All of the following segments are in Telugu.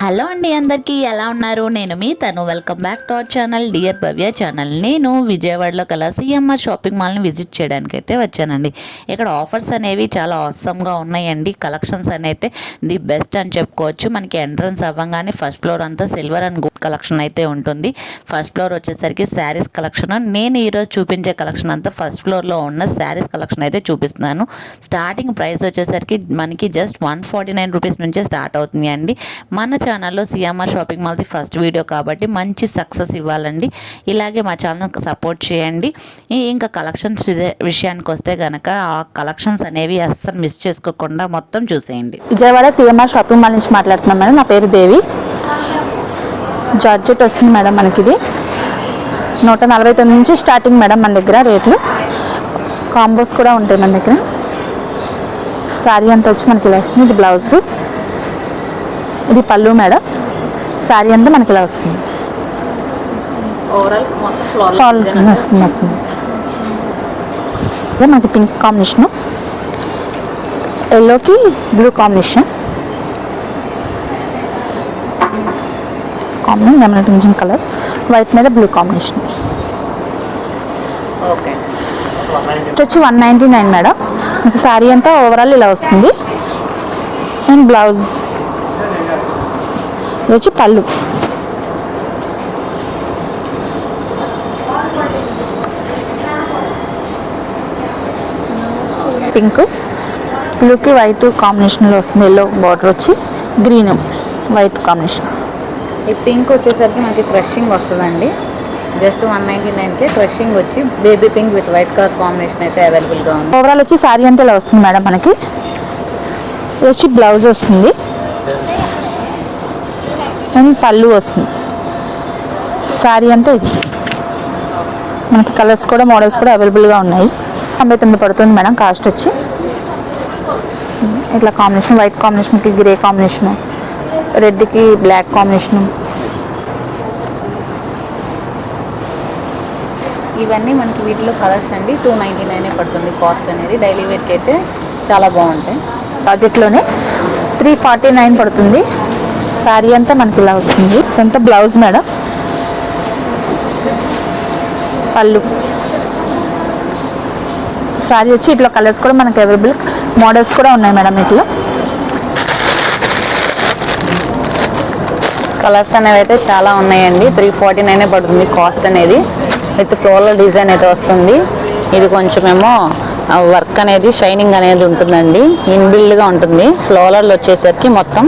హలో అండి, అందరికీ ఎలా ఉన్నారు? నేను మీ తను. Welcome back to our channel dear Bhavya channel. నేను విజయవాడలో కల సిఎంఆర్ షాపింగ్ మాల్ని విజిట్ చేయడానికి అయితే వచ్చానండి. ఇక్కడ ఆఫర్స్ అనేవి చాలా ఆసమ్గా ఉన్నాయండి. కలెక్షన్స్ అయితే ది బెస్ట్ అని చెప్పుకోవచ్చు. మనకి ఎంట్రన్స్ అవ్వగానే ఫస్ట్ ఫ్లోర్ అంతా సిల్వర్ అండ్ గోల్డ్ కలెక్షన్ అయితే ఉంటుంది. ఫస్ట్ ఫ్లోర్ వచ్చేసరికి శారీస్ కలెక్షన్. నేను ఈరోజు చూపించే కలెక్షన్ అంతా ఫస్ట్ ఫ్లోర్లో ఉన్న శారీస్ కలెక్షన్ అయితే చూపిస్తున్నాను. స్టార్టింగ్ ప్రైస్ వచ్చేసరికి మనకి జస్ట్ 149 రూపీస్ నుంచే స్టార్ట్ అవుతుంది అండి. మన ఛానల్లో సిఎంఆర్ షాపింగ్ మాల్ది ఫస్ట్ వీడియో కాబట్టి మంచి సక్సెస్ ఇవ్వాలండి. ఇలాగే మా ఛానల్కి సపోర్ట్ చేయండి. ఇంకా కలెక్షన్స్ విషయానికి వస్తే కనుక ఆ కలెక్షన్స్ అనేవి అస్సలు మిస్ చేసుకోకుండా మొత్తం చూసేయండి. విజయవాడ సిఎంఆర్ షాపింగ్ మాల్ నుంచి మాట్లాడుతున్నాం మేడం. నా పేరు దేవి. జార్జెట్ వస్తుంది మేడం. మనకి ఇది 149 నుంచి స్టార్టింగ్ మేడం మన దగ్గర రేట్లు. కాంబోస్ కూడా ఉంటాయి మన దగ్గర. శారీ అంతా వచ్చి మనకి ఇలా వస్తుంది. ఇది బ్లౌజ్, ఇది పళ్ళు మేడం. శారీ అంతా మనకి ఇలా వస్తుంది. వస్తుంది ఇదే మనకి పింక్ కాంబినేషను, ఎల్లోకి blue combination, lemon pink colour, white మీద బ్లూ కాంబినేషన్. వచ్చి 199 మేడం. మీకు శారీ అంతా ఓవరాల్ ఇలా వస్తుంది. అండ్ బ్లౌజ్ ఇది వచ్చి పళ్ళు. పింక్ బ్లూకి వైట్ కాంబినేషన్లో వస్తుంది. ఎల్లో బార్డర్ వచ్చి గ్రీన్ వైట్ కాంబినేషన్. ఈ పింక్ వచ్చేసరికి మనకి క్రషింగ్ వస్తుందండి. జస్ట్ 199కే క్రషింగ్ వచ్చి baby pink with white colour combination అయితే అవైలబుల్గా ఉంది. ఓవరాల్ వచ్చి శారీ అంతా ఇలా వస్తుంది మేడం. మనకి ఇది వచ్చి బ్లౌజ్ వస్తుంది అండ్ పళ్ళు వస్తుంది. శారీ అంతా ఇది. మనకి కలర్స్ కూడా మోడల్స్ కూడా అవైలబుల్గా ఉన్నాయి. 99 పడుతుంది మేడం కాస్ట్ వచ్చి. ఇట్లా కాంబినేషన్, వైట్ కాంబినేషన్కి గ్రే కాంబినేషను, రెడ్కి బ్లాక్ కాంబినేషను. ఇవన్నీ మనకి వీటిలో కలర్స్ అండి. 299 పడుతుంది కాస్ట్ అనేది. డైలీ వేర్కి అయితే చాలా బాగుంటాయి. ప్రాజెక్ట్లోనే 349 పడుతుంది. శారీ అంతా మనకి ఇలా వస్తుంది. ఇదంతా బ్లౌజ్ మేడం. పళ్ళు. శారీ వచ్చి ఇట్లా కలర్స్ కూడా మనకి అవైలబుల్, మోడల్స్ కూడా ఉన్నాయి మేడం. ఇట్లా కలర్స్ అనేవి అయితే చాలా ఉన్నాయండి. 349 పడుతుంది కాస్ట్ అనేది. విత్ ఫ్లోరల్ డిజైన్ అయితే వస్తుంది. ఇది కొంచెమేమో వర్క్ అనేది షైనింగ్ అనేది ఉంటుందండి. ఇన్బిల్డ్గా ఉంటుంది. ఫ్లోరల్ వచ్చేసరికి మొత్తం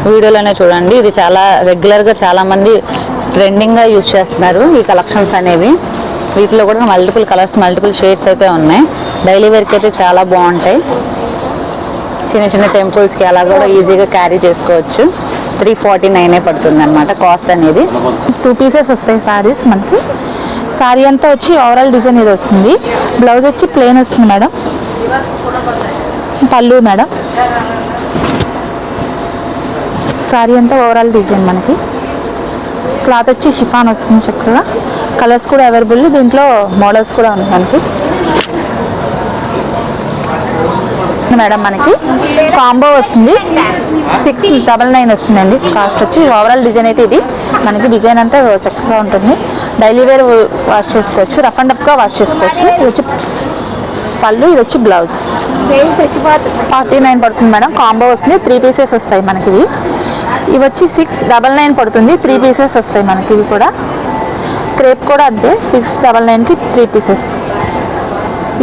వీడియోలోనే చూడండి. ఇది చాలా రెగ్యులర్గా చాలామంది ట్రెండింగ్గా యూజ్ చేస్తున్నారు ఈ కలెక్షన్స్ అనేవి. వీటిలో కూడా మల్టిపుల్ కలర్స్, మల్టిపుల్ షేడ్స్ అయితే ఉన్నాయి. డైలీ వేర్కి అయితే చాలా బాగుంటాయి. చిన్న చిన్న టెంపుల్స్కి అలా కూడా ఈజీగా క్యారీ చేసుకోవచ్చు. 349 పడుతుంది అనమాట కాస్ట్ అనేది. 2 పీసెస్ వస్తాయి శారీస్ మనకి. శారీ అంతా వచ్చి ఓవరాల్ డిజైన్ ఇది వస్తుంది. బ్లౌజ్ వచ్చి ప్లెయిన్ వస్తుంది మేడం. పళ్ళు మేడం. శారీ అంతా ఓవరాల్ డిజైన్ మనకి. క్లాత్ వచ్చి షిఫాన్ వస్తుంది చక్కగా. కలర్స్ కూడా అవైలబుల్. దీంట్లో మోడల్స్ కూడా ఉన్నాయి మనకి మేడం. మనకి కాంబో వస్తుంది. 699 వస్తుందండి కాస్ట్ వచ్చి. ఓవరాల్ డిజైన్ అయితే ఇది మనకి. డిజైన్ అంతా చక్కగా ఉంటుంది. డైలీ వేర్ వాష్ చేసుకోవచ్చు, రఫ్ అండ్ టఫ్గా వాష్ చేసుకోవచ్చు. ఇది వచ్చి పళ్ళు, ఇది వచ్చి బ్లౌజ్. 49 పడుతుంది మేడం. కాంబో వస్తుంది. 3 పీసెస్ వస్తాయి మనకి. ఇవి వచ్చి 699 పడుతుంది. 3 పీసెస్ వస్తాయి మనకి. ఇవి కూడా క్రేప్ కూడా అదే. 699కి 3 పీసెస్.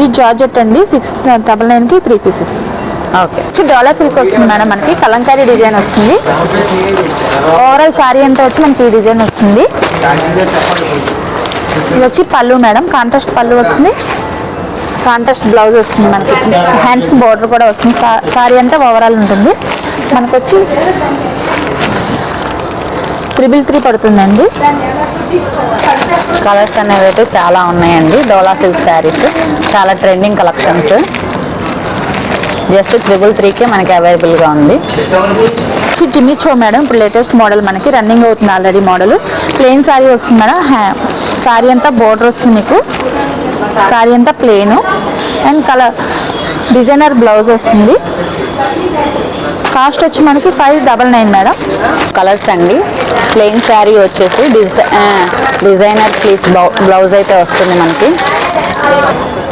ఈ జార్జెట్ అండి. 699కి 3 పీసెస్. ఓకే. డోలా సిల్క్ వస్తుంది మేడం మనకి. కలంకారీ డిజైన్ వస్తుంది. ఓవరాల్ శారీ అంతా వచ్చి మనకి ఈ డిజైన్ వస్తుంది. ఇది వచ్చి పళ్ళు మేడం. కాంట్రాస్ట్ పళ్ళు వస్తుంది. కాంట్రాస్ట్ బ్లౌజ్ వస్తుంది మనకి. హ్యాండ్స్కి బార్డర్ కూడా వస్తుంది. శారీ అంతా ఓవరాల్ ఉంటుంది. మనకు వచ్చి 333 పడుతుందండి. కలర్స్ అనేవి అయితే చాలా ఉన్నాయండి. డోలా సిల్క్ శారీస్ చాలా ట్రెండింగ్ కలెక్షన్స్. జస్ట్ 333కే మనకి అవైలబుల్గా ఉంది. జిమ్మి చో మేడం. ఇప్పుడు లేటెస్ట్ మోడల్ మనకి రన్నింగ్ అవుతుంది ఆల్రెడీ మోడల్. ప్లెయిన్ శారీ వస్తుంది మేడం. శారీ అంతా బోర్డర్ వస్తుంది మీకు. శారీ అంతా plain and colour designer blouse వస్తుంది. కాస్ట్ వచ్చి మనకి 599 మేడం. కలర్స్ అండి. ప్లెయిన్ శారీ వచ్చేసి డిజైనర్ పీస్ బ్లౌజ్ అయితే వస్తుంది మనకి.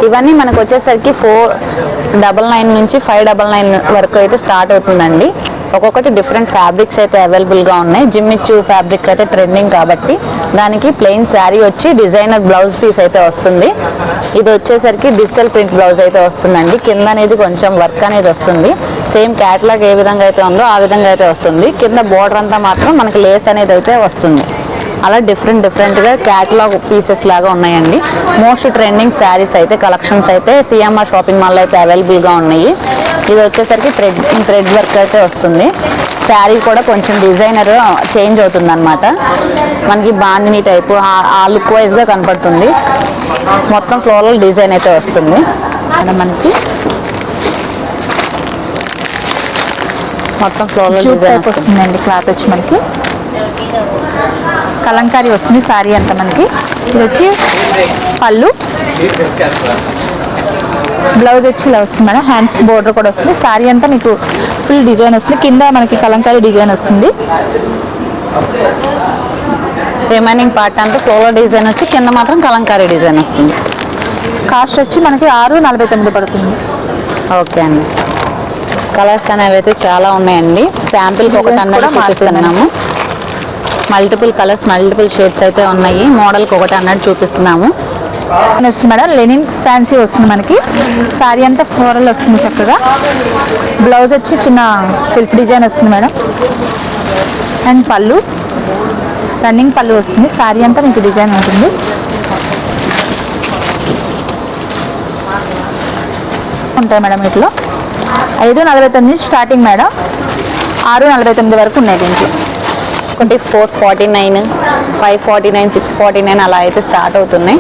ఇవన్నీ మనకు వచ్చేసరికి 499 నుంచి 599 వరకు అయితే స్టార్ట్ అవుతుందండి. ఒక్కొక్కటి డిఫరెంట్ ఫ్యాబ్రిక్స్ అయితే అవైలబుల్గా ఉన్నాయి. జిమ్మిచ్చు ఫ్యాబ్రిక్ అయితే ట్రెండింగ్ కాబట్టి దానికి ప్లెయిన్ శారీ వచ్చి డిజైనర్ బ్లౌజ్ పీస్ అయితే వస్తుంది. ఇది వచ్చేసరికి డిజిటల్ ప్రింట్ బ్లౌజ్ అయితే వస్తుందండి. కింద అనేది కొంచెం వర్క్ అనేది వస్తుంది. సేమ్ క్యాట్లాగ్ ఏ విధంగా అయితే ఉందో ఆ విధంగా అయితే వస్తుంది. కింద బోర్డర్ అంతా మాత్రం మనకి లేస్ అనేది అయితే వస్తుంది. అలా డిఫరెంట్గా క్యాటలాగ్ పీసెస్ లాగా ఉన్నాయండి. మోస్ట్ ట్రెండింగ్ శారీస్ అయితే కలెక్షన్స్ అయితే సిఎంఆర్ షాపింగ్ మాల్లో అయితే అవైలబుల్గా ఉన్నాయి. ఇది వచ్చేసరికి థ్రెడ్ వర్క్ అయితే వస్తుంది. శారీ కూడా కొంచెం డిజైనర్ చేంజ్ అవుతుంది అనమాట. మనకి బాందిని టైపు ఆ లుక్ వైజ్గా కనపడుతుంది. మొత్తం ఫ్లోరల్ డిజైన్ అయితే వస్తుంది. మనకి మొత్తం ఫ్లోరల్ డిజైన్ వస్తుందండి. క్లాత్ వచ్చి మనకి కలంకారీ వస్తుంది శారీ అంతా మనకి. ఇది వచ్చి పళ్ళు, బ్లౌజ్ వచ్చి ఇలా వస్తుంది మేడం. హ్యాండ్స్ బోర్డర్ కూడా వస్తుంది. శారీ అంతా మీకు ఫుల్ డిజైన్ వస్తుంది. కింద మనకి కలంకారీ డిజైన్ వస్తుంది. రిమైనింగ్ పార్ట్ అంతా ఫ్లోరల్ డిజైన్ వచ్చి కింద మాత్రం కలంకారీ డిజైన్ వస్తుంది. కాస్ట్ వచ్చి మనకి 649 పడుతుంది. ఓకే అండి. కలర్స్ అనేవి అయితే చాలా ఉన్నాయండి. శాంపిల్కి ఒకటి అన్నది చూపిస్తున్నాము. మల్టిపుల్ కలర్స్ మల్టిపుల్ షేడ్స్ అయితే ఉన్నాయి. మోడల్కి ఒకటి అన్నట్టు చూపిస్తున్నాము. వస్తుంది మేడం. లెనిన్ ఫ్యాన్సీ వస్తుంది మనకి. శారీ అంతా ఫ్లోరల్ వస్తుంది చక్కగా. బ్లౌజ్ వచ్చి చిన్న సెల్ఫ్ డిజైన్ వస్తుంది మేడం. అండ్ పళ్ళు రన్నింగ్ పళ్ళు వస్తుంది. శారీ అంతా మీకు డిజైన్ ఉంటుంది. ఉంటాయి మేడం వీటిలో 549 స్టార్టింగ్ మేడం. 649 వరకు ఉన్నాయి దీంట్లో. 449, 549, 649 అలా అయితే స్టార్ట్ అవుతున్నాయి.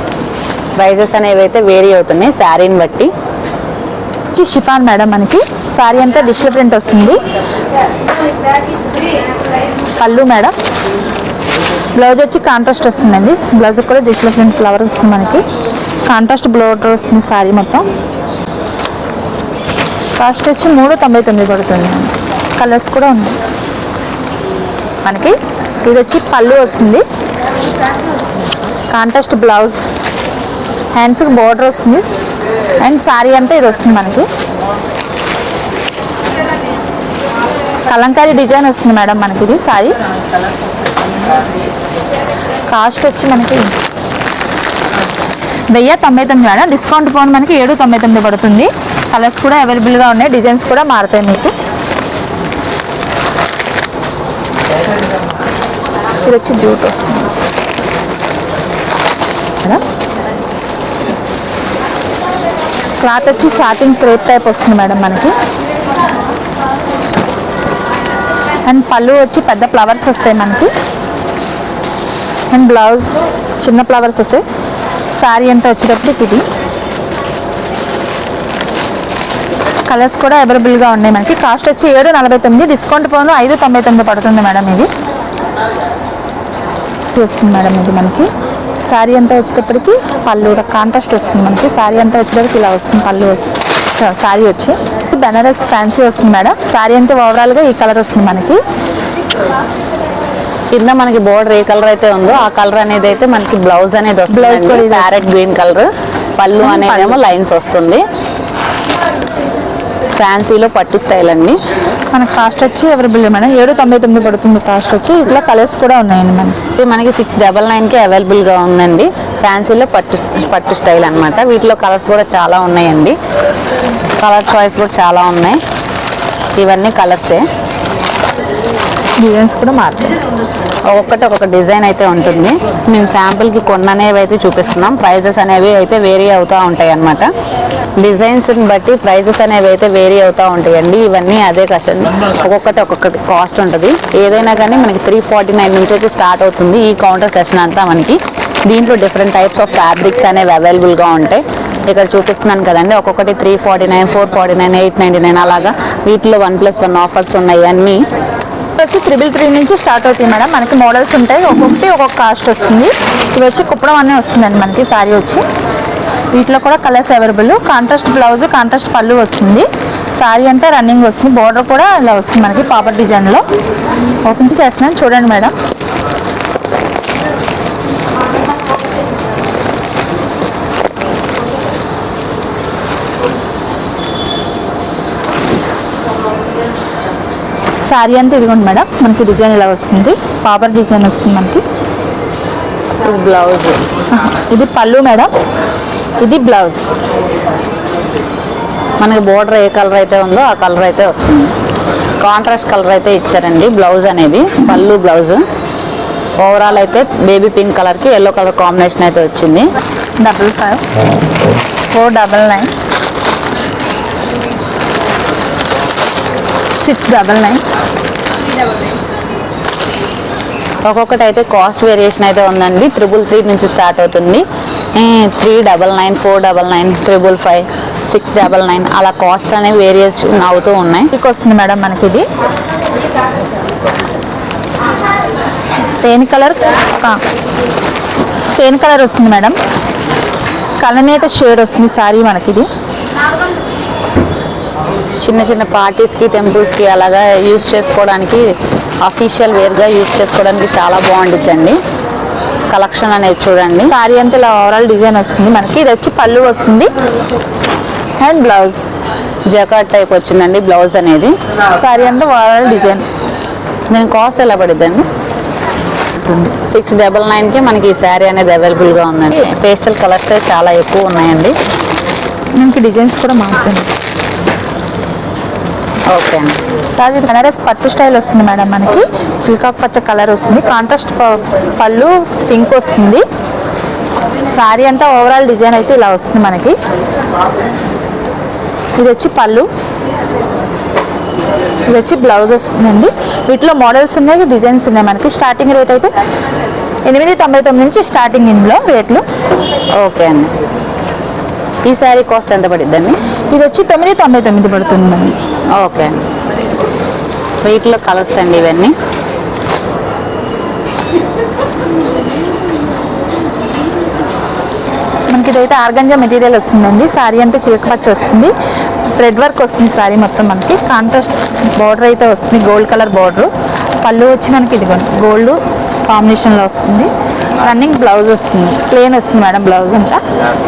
ప్రైజెస్ అనేవి అయితే వేరీ అవుతున్నాయి శారీని బట్టి. షిఫాన్ మేడం మనకి. శారీ అంతా డిజిటల్ ప్రింట్ వస్తుంది. పళ్ళు మేడం. బ్లౌజ్ వచ్చి కాంట్రాస్ట్ వస్తుందండి. బ్లౌజ్ కూడా డిజిటల్ ప్రింట్ ఫ్లవర్ వస్తుంది మనకి. కాంట్రాస్ట్ బ్లౌజ్ వస్తుంది శారీ మొత్తం. కాస్ట్ వచ్చి 399 పడుతుంది. కలర్స్ కూడా ఉన్నాయి మనకి. ఇది వచ్చి పళ్ళు వస్తుంది. కాంట్రాస్ట్ బ్లౌజ్, హ్యాండ్స్కి బోర్డర్ వస్తుంది. అండ్ శారీ అంతా ఇది వస్తుంది మనకి. కలంకారీ డిజైన్ వస్తుంది మేడం మనకి. ఇది శారీ కాస్ట్ వచ్చి మనకి 1099 మేడం. డిస్కౌంట్ పోను మనకి 799 పడుతుంది. కలర్స్ కూడా అవైలబుల్గా ఉన్నాయి. డిజైన్స్ కూడా మారుతాయి మీకు. ఇది వచ్చి జూట్ వస్తుంది. క్లాత్ వచ్చి సాటిన్ క్రేప్ టైప్ వస్తుంది మేడం మనకి. అండ్ పళ్ళు వచ్చి పెద్ద ఫ్లవర్స్ వస్తాయి మనకి. అండ్ బ్లౌజ్ చిన్న ఫ్లవర్స్ వస్తాయి. శారీ అంతా వచ్చేటప్పుడు ఇది. కలర్స్ కూడా అవైలబుల్గా ఉన్నాయి మనకి. కాస్ట్ వచ్చి 749. డిస్కౌంట్ పోను 599 పడుతుంది మేడం. ఇది వస్తుంది మేడం. ఇది మనకి శారీ అంతా వచ్చేటప్పటికి పళ్ళు కాంట్రాస్ట్ వస్తుంది మనకి. శారీ అంతా వచ్చేటప్పటికి ఇలా వస్తుంది. పళ్ళు వచ్చి శారీ వచ్చి బెనారస్ ఫ్యాన్సీ వస్తుంది మేడం. శారీ అంతా ఓవరాల్గా ఈ కలర్ వస్తుంది మనకి. కింద మనకి బోర్డర్ ఏ కలర్ అయితే ఉందో ఆ కలర్ అనేది అయితే మనకి బ్లౌజ్ అనేది వస్తుంది. Parrot green colour. పళ్ళు అనేదేమో లైన్స్ వస్తుంది. ఫ్యాన్సీలో పట్టు స్టైల్ అండి. మన కాస్ట్ వచ్చి అవైలబుల్ మేడం. 799 పడుతుంది కాస్ట్ వచ్చి. ఇట్లా కలర్స్ కూడా ఉన్నాయండి మనకి. ఇది మనకి 699కి అవైలబుల్గా ఉందండి. ఫ్యాన్సీలో పట్టు స్టైల్ అనమాట. వీటిలో కలర్స్ కూడా చాలా ఉన్నాయండి. కలర్ చాయిస్ కూడా చాలా ఉన్నాయి. ఇవన్నీ కలర్సే. డిజైన్స్ కూడా మారుతాయి. ఒక్కొక్కటి ఒక్కొక్క డిజైన్ అయితే ఉంటుంది. మేము శాంపుల్కి కొన్ని అనేవి అయితే చూపిస్తున్నాం. ప్రైజెస్ అనేవి అయితే వేరీ అవుతూ ఉంటాయి అన్నమాట. డిజైన్స్ని బట్టి ప్రైజెస్ అనేవి అయితే వేరీ అవుతూ ఉంటాయండి. ఇవన్నీ అదే కష్టం. ఒక్కొక్కటి కాస్ట్ ఉంటుంది. ఏదైనా కానీ మనకి 349 నుంచి అయితే స్టార్ట్ అవుతుంది ఈ కౌంటర్ సెషన్ అంతా మనకి. దీంట్లో డిఫరెంట్ టైప్స్ ఆఫ్ ఫ్యాబ్రిక్స్ అనేవి అవైలబుల్గా ఉంటాయి. ఇక్కడ చూపిస్తున్నాను కదండి. ఒక్కొక్కటి 349, 449, 899 అలాగా. వీటిలో 1+1 ఆఫర్స్ ఉన్నాయి. అన్నీ వచ్చి 333 నుంచి స్టార్ట్ అవుతాయి మేడం. మనకి మోడల్స్ ఉంటాయి. ఒక్కొక్కటి ఒక్కొక్క కాస్ట్ వస్తుంది. ఇవి వచ్చి కుప్పడం అన్నీ వస్తుందండి మనకి. శారీ వచ్చి వీటిలో కూడా colours available. Contrast blouse, contrast పళ్ళు వస్తుంది. సారీ అంతా రన్నింగ్ వస్తుంది, బార్డర్ కూడా ఇలా వస్తుంది మనకి పాపర్ డిజైన్లో. ఓపెన్ చేస్తున్నాను చూడండి మేడం. సారీ అంతా ఇదిగోండి మేడం, మనకి డిజైన్ ఇలా వస్తుంది, పాపర్ డిజైన్ వస్తుంది మనకి. ఇది బ్లౌజ్, ఇది పళ్ళు మేడం, ఇది బ్లౌజ్. మనకి బోర్డర్ ఏ కలర్ అయితే ఉందో ఆ కలర్ అయితే వస్తుంది. కాంట్రాస్ట్ కలర్ అయితే ఇచ్చారండి బ్లౌజ్ అనేది, పళ్ళు బ్లౌజ్. ఓవరాల్ అయితే బేబీ పింక్ కలర్కి ఎల్లో కలర్ కాంబినేషన్ అయితే వచ్చింది. 55 499 699. ఒక్కొక్కటి అయితే కాస్ట్ వేరియేషన్ అయితే ఉందండి. 333 నుంచి స్టార్ట్ అవుతుంది. 399, 499, 555, 699 అలా కాస్ట్ అనేవి వేరియేషన్ అవుతూ ఉన్నాయి. మీకు వస్తుంది మేడం మనకి ఇది తేనె కలర్ వస్తుంది మేడం, కలనేత షేడ్ వస్తుంది సారీ మనకి. ఇది చిన్న చిన్న పార్టీస్కి టెంపుల్స్కి అలాగా యూజ్ చేసుకోవడానికి, అఫీషియల్ వేర్గా యూజ్ చేసుకోవడానికి చాలా బాగుంటుందండి. కలెక్షన్ అనేది చూడండి. సారీ అంతా ఇలా ఓవరాల్ డిజైన్ వస్తుంది మనకి. ఇది వచ్చి పళ్ళు వస్తుంది అండ్ బ్లౌజ్ జకాట్ టైప్ వచ్చిందండి బ్లౌజ్ అనేది. సారీ అంతా ఓవరాల్ డిజైన్. దీని కాస్ట్ ఎలా పడుతుందండి? 699కి మనకి ఈ శారీ అనేది అవైలబుల్గా ఉందండి. పేస్టల్ కలర్స్ చాలా ఎక్కువ ఉన్నాయండి. మనకి డిజైన్స్ కూడా మారుతుంది. ఓకే అండి. ఇది బనారస్ పట్టు స్టైల్ వస్తుంది మేడం మనకి. చిల్కాకు పచ్చ కలర్ వస్తుంది, కాంట్రాస్ట్ పళ్ళు పింక్ వస్తుంది. సారీ అంతా ఓవరాల్ డిజైన్ అయితే ఇలా వస్తుంది మనకి. ఇది వచ్చి పళ్ళు, ఇది వచ్చి బ్లౌజ్ వస్తుందండి. వీటిలో మోడల్స్ ఉన్నాయి, డిజైన్స్ ఉన్నాయి మనకి. స్టార్టింగ్ రేట్ అయితే 899 నుంచి స్టార్టింగ్ ఇందులో రేట్లు. ఓకే అండి. ఈ శారీ కాస్ట్ ఎంత పడుతుందండి? ఇది వచ్చి 999 పడుతుంది మనకి. ఓకే అండి. వీటిలో కలర్స్ అండి ఇవన్నీ. మనకి ఇదైతే ఆర్గంజా మెటీరియల్ వస్తుందండి. సారీ అంతా చిలకపచ్చి వస్తుంది, థ్రెడ్ వర్క్ వస్తుంది సారీ మొత్తం మనకి. కాంట్రాస్ట్ బార్డర్ అయితే వస్తుంది, గోల్డ్ కలర్ బార్డర్. పళ్ళు వచ్చి మనకి ఇదిగోండి గోల్డ్ కాంబినేషన్లో వస్తుంది. రన్నింగ్ బ్లౌజ్ వస్తుంది, ప్లెయిన్ వస్తుంది మేడం బ్లౌజ్ అంతా.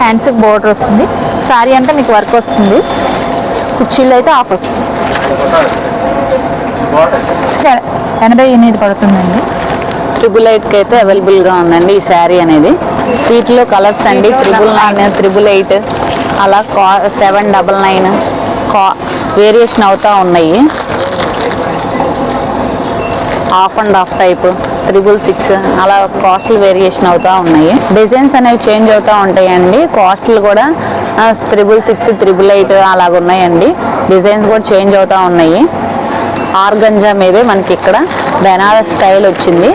హ్యాండ్స్కి బార్డర్ వస్తుంది. సారీ అంతా మీకు వర్క్ వస్తుంది, కుర్చీలు అయితే ఆఫ్ వస్తుంది. 88 పడుతుందండి. 888కి అయితే అవైలబుల్గా ఉందండి ఈ శారీ అనేది. వీటిలో కలర్స్ అండి 999, 888 అలా 799 వేరియేషన్ అవుతూ ఉన్నాయి. ఆఫ్ అండ్ ఆఫ్ టైప్ 666 అలా కాస్ట్లు వేరియేషన్ అవుతూ ఉన్నాయి. డిజైన్స్ అనేవి చేంజ్ అవుతూ ఉంటాయండి. కాస్ట్లు కూడా 666, 888 అలాగ ఉన్నాయండి. డిజైన్స్ కూడా చేంజ్ అవుతూ ఉన్నాయి. ఆర్గంజా మీదే మనకి ఇక్కడ బెనారస్ స్టైల్ వచ్చింది.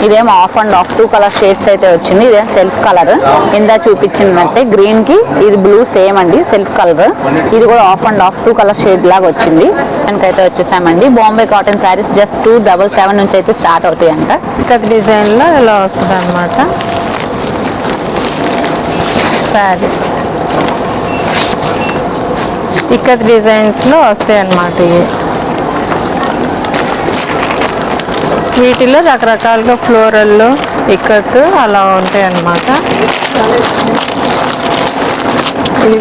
ఇదేమో of and of 2 colour shades అయితే వచ్చింది. ఇదేమో సెల్ఫ్ కలర్, ఇందా చూపించినట్టే గ్రీన్కి ఇది బ్లూ సేమ్ అండి సెల్ఫ్ కలర్. ఇది కూడా of and of 2 colour shade లాగా వచ్చింది. దానికైతే వచ్చేసామండి. బాంబే కాటన్ శారీస్ జస్ట్ 277 నుంచి అయితే స్టార్ట్ అవుతాయంట. ఇక్కడ డిజైన్లో ఇలా వస్తుంది అనమాట శారీ. ఇక్కడ డిజైన్స్లో వస్తాయి అన్నమాట ఇవి. వీటిలో రకరకాలుగా ఫ్లోరల్లో ఇక్కత్ అలా ఉంటాయి అన్నమాట. ఇది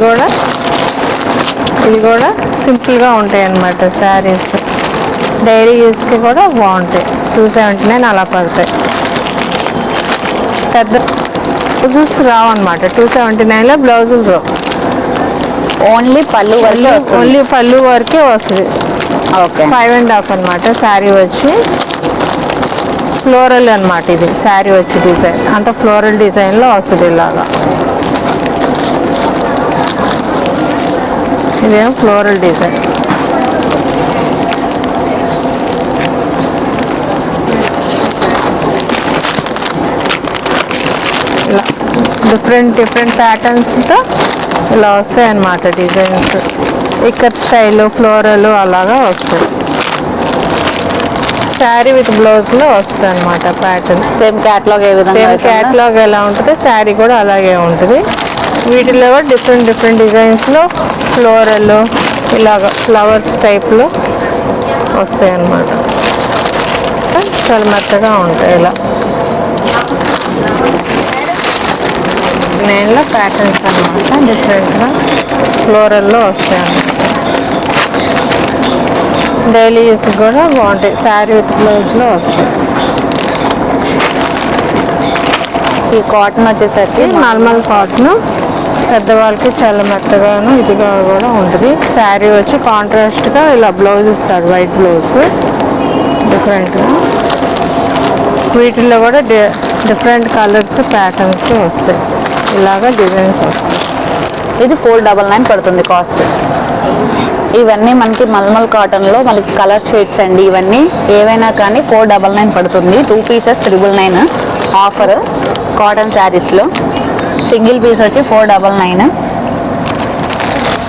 కూడా సింపుల్గా ఉంటాయి అన్నమాట శారీస్. డైలీ యూస్కి కూడా బాగుంటాయి. 279 అలా పడతాయి. పెద్ద బ్లౌజెస్ రావు అనమాట. 279లో బ్లౌజులు రావు, ఓన్లీ పళ్ళు వరకే వస్తుంది. ఓన్లీ పళ్ళు వరకే వస్తుంది. ఓకే 5.5 అనమాట శారీ వచ్చి. ఫ్లోరల్ అనమాట ఇది శారీ వచ్చి. డిజైన్ అంతా ఫ్లోరల్ డిజైన్లో వస్తుంది ఇలాగా. ఇదేమో ఫ్లోరల్ డిజైన్. ఇలా డిఫరెంట్ ప్యాటర్న్స్తో ఇలా వస్తాయి అన్నమాట డిజైన్స్. ఇక్కత్ స్టైల్ ఫ్లోరల్ అలాగా వస్తుంది. శారీ విత్ బ్లౌజ్లో వస్తుంది అనమాట ప్యాటర్న్. సేమ్ క్యాట్లాగ్ ఏ విధంగా సేమ్ అవుతుందో క్యాట్లాగ్ ఎలా ఉంటుంది శారీ కూడా అలాగే ఉంటుంది. వీటిలో కూడా డిఫరెంట్ డిజైన్స్లో ఫ్లోరల్ ఇలాగ ఫ్లవర్స్ టైప్లో వస్తాయి అన్నమాట. చాలా మెత్తగా ఉంటాయి. ఇలా నేనులో ప్యాటర్న్స్ అన్నమాట, డిఫరెంట్గా ఫ్లోరల్లో వస్తాయి అన్నమాట. డైలీ యూస్ కూడా బాగుంటాయి. శారీ విత్ బ్లౌజ్లో వస్తాయి. ఈ కాటన్ వచ్చేసరికి నార్మల్ కాటన్, పెద్దవాళ్ళకి చాలా మెత్తగాను ఇదిగా కూడా ఉంటుంది. శారీ వచ్చి కాంట్రాస్ట్గా ఇలా బ్లౌజ్ ఇస్తాడు, వైట్ బ్లౌజ్ డిఫరెంట్గా. వీటిల్లో కూడా డిఫరెంట్ కలర్స్ ప్యాటర్న్స్ వస్తాయి, ఇలాగా డిజైన్స్ వస్తాయి. ఇది 499 పడుతుంది కాస్ట్. ఇవన్నీ మనకి మల్మల్ కాటన్లో మనకి కలర్ షేడ్స్ అండి. ఇవన్నీ ఏవైనా కానీ 499 పడుతుంది. 2 పీసెస్ 999 ఆఫర్ కాటన్ శారీస్లో. సింగిల్ పీస్ వచ్చి 499.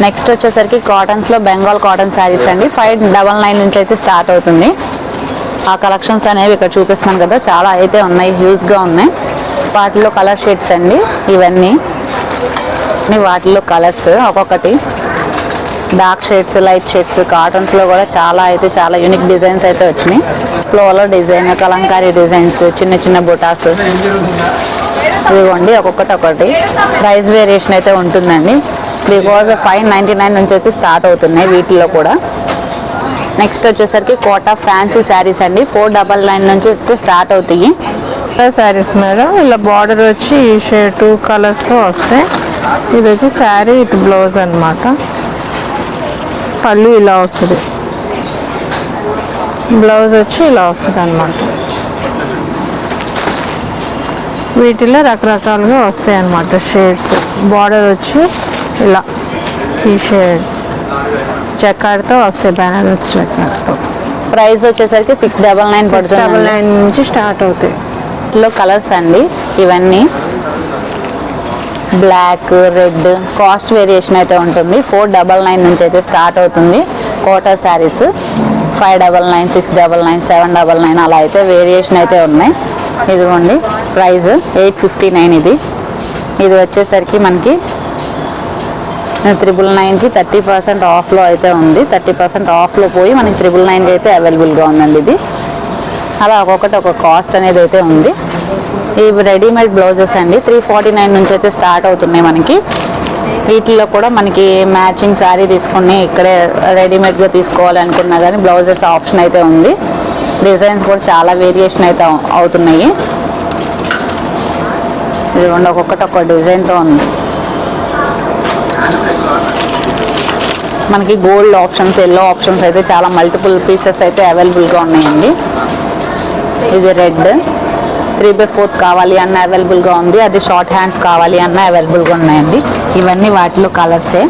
నెక్స్ట్ వచ్చేసరికి కాటన్స్లో బెంగాల్ కాటన్ శారీస్ అండి. 599 నుంచి అయితే స్టార్ట్ అవుతుంది. ఆ కలెక్షన్స్ అనేవి ఇక్కడ చూపిస్తున్నాను కదా, చాలా అయితే ఉన్నాయి, హ్యూజ్గా ఉన్నాయి. వాటిలో కలర్ షేడ్స్ అండి ఇవన్నీ. వాటిలో కలర్స్ ఒక్కొక్కటి డార్క్ షేడ్స్, లైట్ షేడ్స్. కాటన్స్లో కూడా చాలా యూనిక్ డిజైన్స్ అయితే వచ్చినాయి. ఫ్లోలో డిజైన్, కలంకారీ డిజైన్స్, చిన్న చిన్న బుటాస్, ఇదిగోండి ఒక్కొక్కటి. ప్రైస్ వేరియేషన్ అయితే ఉంటుందండి. బికాజ్ 599 నుంచి అయితే స్టార్ట్ అవుతున్నాయి వీటిల్లో కూడా. నెక్స్ట్ వచ్చేసరికి కోటా ఫ్యాన్సీ శారీస్ అండి. 499 నుంచి అయితే స్టార్ట్ అవుతాయి. శారీస్ మీద ఇలా బార్డర్ వచ్చి ఈ షేడ్ 2 కలర్స్తో వస్తాయి. ఇది వచ్చి శారీ విత్ బ్లౌజ్ అన్నమాట. పళ్ళు ఇలా వస్తుంది, బ్లౌజ్ వచ్చి ఇలా వస్తుంది అన్నమాట. వీటిలో రకరకాలుగా వస్తాయి అన్నమాట షేడ్స్. బార్డర్ వచ్చి ఇలా ఈ షేడ్ చెక్కాడితో వస్తాయి, బెనారస్ చెక్కాడితో. ప్రైస్ వచ్చేసరికి 699 పడుతుంది. 699 నుంచి స్టార్ట్ అవుతాయి. లో కలర్స్ అండి ఇవన్నీ. బ్లాక్, రెడ్, కాస్ట్ వేరియేషన్ అయితే ఉంటుంది. 499 నుంచి అయితే స్టార్ట్ అవుతుంది కోటా శారీస్. 599, 699, 799 అలా అయితే వేరియేషన్ అయితే ఉన్నాయి. ఇదిగోండి ప్రైస్ 859. ఇది వచ్చేసరికి మనకి 999కి 30% ఆఫ్లో అయితే ఉంది. 30% ఆఫ్లో పోయి మనకి 999 అయితే అవైలబుల్గా ఉందండి ఇది. అలా ఒక్కొక్కటి ఒక కాస్ట్ అనేది అయితే ఉంది. ఇవి రెడీమేడ్ బ్లౌజెస్ అండి. 349 నుంచి అయితే స్టార్ట్ అవుతున్నాయి మనకి. వీటిల్లో కూడా మనకి మ్యాచింగ్ శారీ తీసుకుని ఇక్కడే రెడీమేడ్గా తీసుకోవాలి అనుకున్నా కానీ బ్లౌజెస్ ఆప్షన్ అయితే ఉంది. డిజైన్స్ కూడా చాలా వేరియేషన్ అయితే అవుతున్నాయి. ఇదిగోండి ఒక్కొక్కటి ఒక డిజైన్తో ఉంది. మనకి గోల్డ్ ఆప్షన్స్, ఎల్లో ఆప్షన్స్ అయితే చాలా మల్టిపుల్ పీసెస్ అయితే అవైలబుల్గా ఉన్నాయండి. ఇది రెడ్ 3/4 కావాలి అన్న అవైలబుల్గా ఉంది. అది షార్ట్ హ్యాండ్స్ కావాలి అన్న అవైలబుల్గా ఉన్నాయండి. ఇవన్నీ వాటిలో కలర్సే.